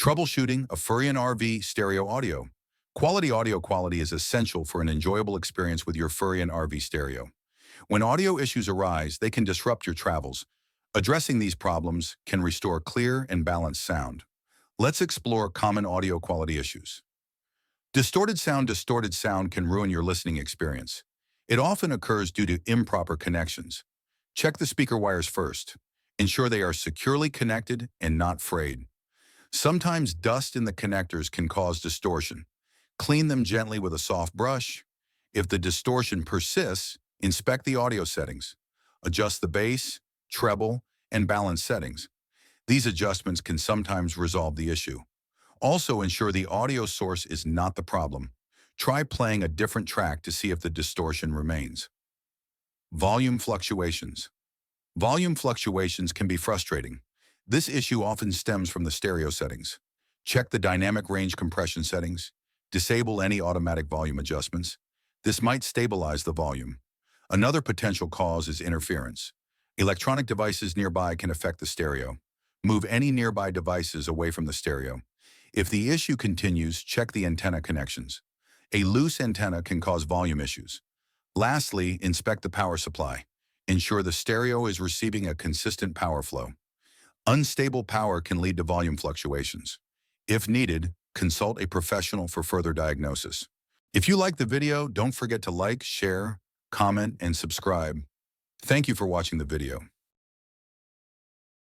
Troubleshooting a Furrion RV stereo audio. Quality audio quality is essential for an enjoyable experience with your Furrion RV stereo. When audio issues arise, they can disrupt your travels. Addressing these problems can restore clear and balanced sound. Let's explore common audio quality issues. Distorted sound can ruin your listening experience. It often occurs due to improper connections. Check the speaker wires first. Ensure they are securely connected and not frayed. Sometimes dust in the connectors can cause distortion. Clean them gently with a soft brush. If the distortion persists, inspect the audio settings. Adjust the bass, treble, and balance settings. These adjustments can sometimes resolve the issue. Also, ensure the audio source is not the problem. Try playing a different track to see if the distortion remains. Volume fluctuations. Volume fluctuations can be frustrating. This issue often stems from the stereo settings. Check the dynamic range compression settings. Disable any automatic volume adjustments. This might stabilize the volume. Another potential cause is interference. Electronic devices nearby can affect the stereo. Move any nearby devices away from the stereo. If the issue continues, check the antenna connections. A loose antenna can cause volume issues. Lastly, inspect the power supply. Ensure the stereo is receiving a consistent power flow. Unstable power can lead to volume fluctuations. If needed, consult a professional for further diagnosis. If you like the video, don't forget to like, share, comment, and subscribe. Thank you for watching the video.